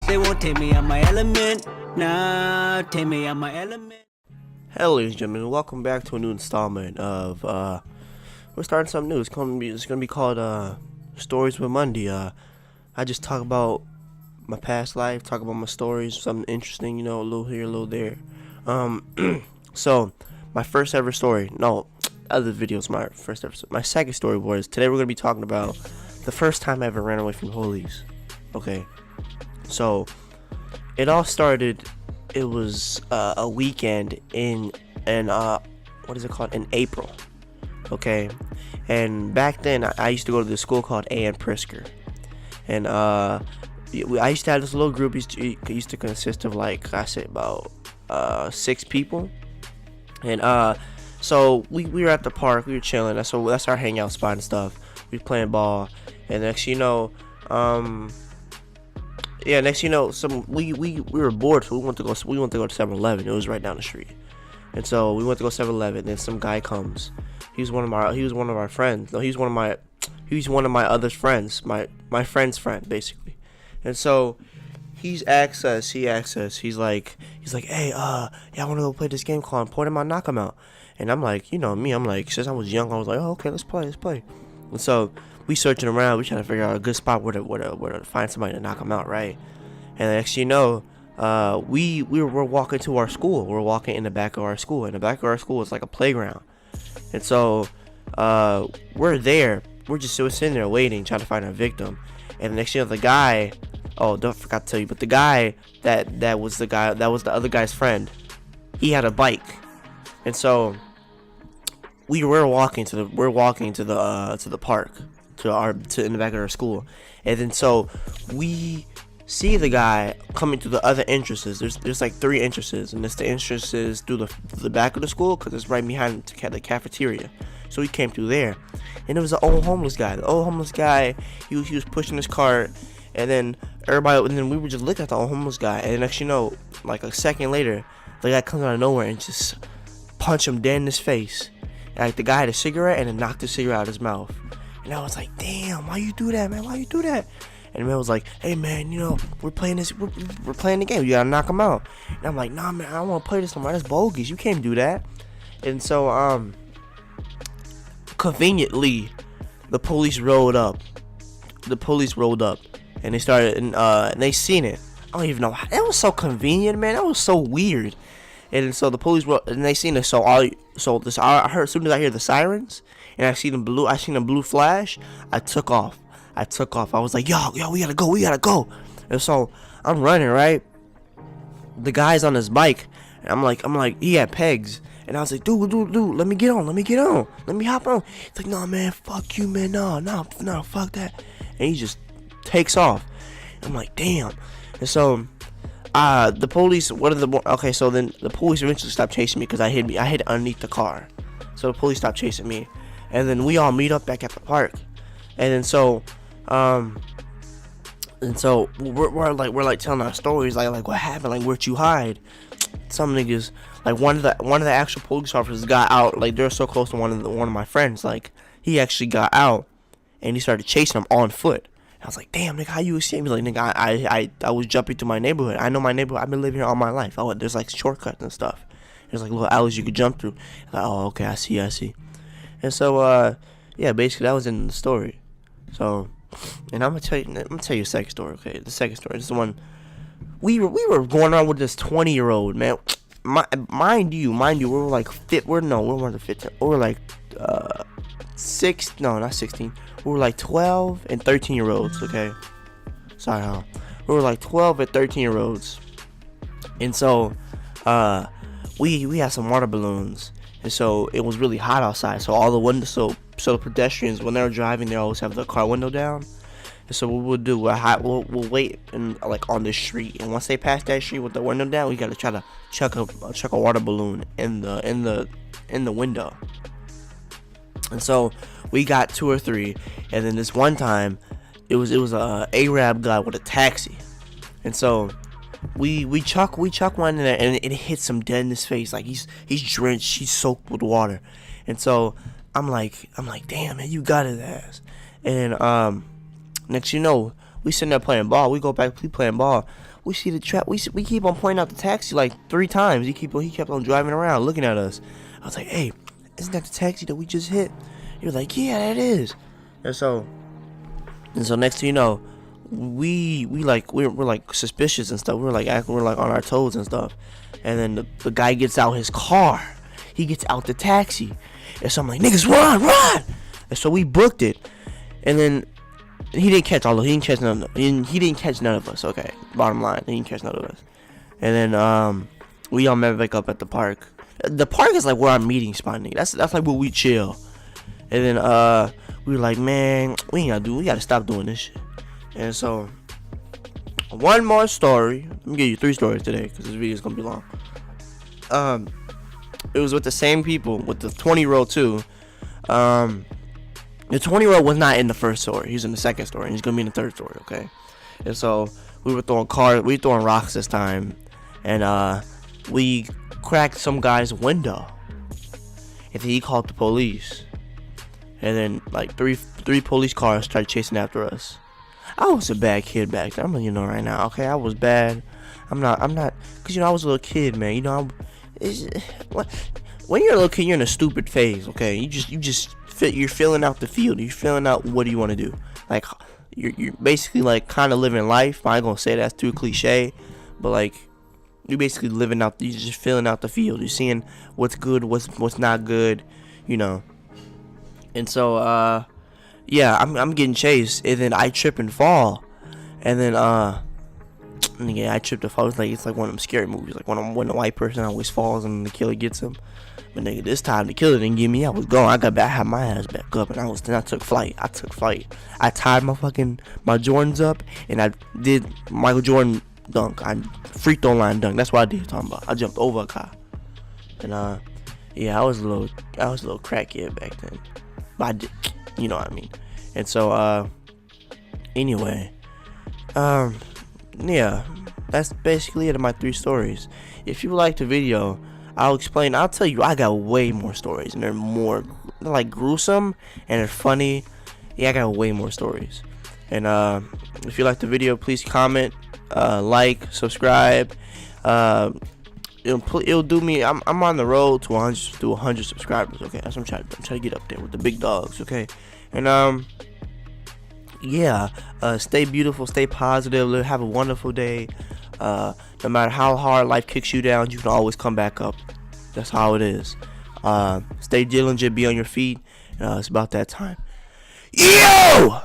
They won't take me out my element. Nah, take me out my element. Hello, ladies and gentlemen. Welcome back to a new installment of we're starting something new. It's gonna be called Stories with MonDee. I just talk about my past life, talk about my stories, something interesting, you know, a little here, a little there. So my first ever story. No, other videos. My second story was today. We're gonna be talking about the first time I ever ran away from police. Okay, so it all started. It was a weekend in what is it called, in April. Okay, and back then I used to go to this school called A.N. Prisker, and I used to have this little group. It used to consist of, like I said, about 6 people, and so we were at the park. We were chilling. That's our hangout spot and stuff. We were playing ball, and next you know, we were bored, so we went to go to 7-Eleven. It was right down the street, and so we went to go 7-Eleven. Then some guy comes. He was one of our friends. No, he was one of my other friends. My friend's friend, basically. And so he asks us. He's like, hey, yeah, I want to go play this game called Point 'em Out, Knock 'em Out. And I'm like, you know me, I'm like, since I was young, I was like, oh, okay, let's play. And so we searching around, we trying to figure out a good spot where to find somebody to knock them out, right? And next you know, we're walking to our school. We're walking in the back of our school. In the back of our school is like a playground. And so we're there. We're sitting there waiting, trying to find our victim. And the next you know, the guy, forgot to tell you, but the guy that was the other guy's friend. He had a bike. And so we're walking to the park, in the back of our school. And then so we see the guy coming through the other entrances. There's like 3 entrances, and it's the entrances through the back of the school, because it's right behind the cafeteria. So he came through there, and it was an old homeless guy. The old homeless guy, he was pushing his cart, and then we were just looking at the old homeless guy. And next you know, like a second later, the guy comes out of nowhere and just punch him dead in his face. And, like, the guy had a cigarette and then knocked the cigarette out of his mouth. And I was like, damn, why you do that, man? Why you do that? And the man was like, hey man, you know, we're playing the game. You gotta knock him out. And I'm like, nah man, I don't wanna play this no more. That's bogus. You can't do that. And so conveniently, the police rolled up. And they started and they seen it. I don't even know. That was so convenient, man. That was so weird. And so the police and they seen it. I heard, as soon as I hear the sirens and I seen the blue flash, I took off. I was like, yo, we gotta go. And so I'm running, right? The guy's on his bike, and I'm like, he had pegs, and I was like, dude, let me get on, let me hop on. He's like, no, man, fuck you, man, no, fuck that. And he just takes off. I'm like, damn. And so the police, so then the police eventually stopped chasing me because I hid underneath the car. So the police stopped chasing me, and then we all meet up back at the park. And then so we're like telling our stories, like what happened, like where'd you hide? Some niggas, like one of the actual police officers got out. Like they're so close to one of my friends, like he actually got out and he started chasing him on foot. I was like, damn, nigga, how you escaped? He's like, nigga, I was jumping through my neighborhood. I know my neighborhood. I've been living here all my life. There's like shortcuts and stuff. There's like little alleys you could jump through. Like, oh, okay, I see. And so yeah, basically that was in the story. So, and I'm gonna tell you a second story. Okay, the second story. This is the one we were going on with this 20-year-old man. Mind you, we were like we're more than 15. We were like 16. We were like 12 and 13-year-olds. Okay, sorry, huh? We were like 12 and 13-year-olds, and so we had some water balloons, and so it was really hot outside. So all the windows, so the pedestrians, when they're driving, they always have the car window down. And so what we'll do, we'll wait like on the street, and once they pass that street with the window down, we gotta try to chuck a water balloon in the window. And so we got 2 or 3, and then this one time, it was a Arab guy with a taxi, and so we chuck one in there, and it hits him dead in his face. Like he's drenched, he's soaked with water, and so I'm like, damn man, you got his ass. And next you know, we sitting there playing ball. We go back, we playing ball. we see the trap. We keep on pointing out the taxi like 3 times. He kept on driving around looking at us. I was like, hey, isn't that the taxi that we just hit? He was like, yeah, that is. And so next thing you know, we're like suspicious and stuff. We're like on our toes and stuff. And then the guy gets out his car. He gets out the taxi. And so I'm like, niggas, run! And so we booked it. And then he didn't catch none of us. Okay, bottom line, he didn't catch none of us. And then we all met back up at the park. The park is like where our meeting spot, nigga. That's like where we chill. And then we were like, man, we gotta stop doing this shit. And so one more story. Let me give you 3 stories today because this video is gonna be long. It was with the same people, with the 20-year-old too. The 20-year-old was not in the first story. He's in the second story, and he's gonna be in the third story. Okay. And so we were throwing rocks this time, and we cracked some guy's window, and then he called the police. And then like three police cars started chasing after us. I was a bad kid back then. I'm letting you know right now. Okay, I was bad. I'm not. Cause I was a little kid, man. When you're a little kid, you're in a stupid phase. Okay, you're filling out the field. You're filling out what do you want to do. Like you're basically like kind of living life. I ain't gonna say that's too cliche, but like you're basically living out. You're just filling out the field. You're seeing what's good, what's not good. And so yeah, I'm getting chased, and then I trip and fall, and then nigga, I tripped and fall. It's like one of them scary movies, like when the white person always falls and the killer gets him. But nigga, this time the killer didn't get me. I was gone. I got back, had my ass back up, and I took flight. I tied my Jordans up, and I did Michael Jordan dunk. I free throw line dunk. That's what I did. Talking about. I jumped over a car, and yeah, I was a little crack kid back then. But I did, you know what I mean. And so anyway, yeah, that's basically it of my 3 stories. If you like the video, I'll tell you I got way more stories, and they're like gruesome and they're funny. Yeah, I got way more stories. And if you like the video, please comment, like, subscribe. It'll do me. I'm on the road to 100 subscribers. Okay, that's what I'm trying to get up there with the big dogs. Okay, and yeah, stay beautiful, stay positive, have a wonderful day. No matter how hard life kicks you down, you can always come back up. That's how it is. Stay diligent, be on your feet. It's about that time. Yo!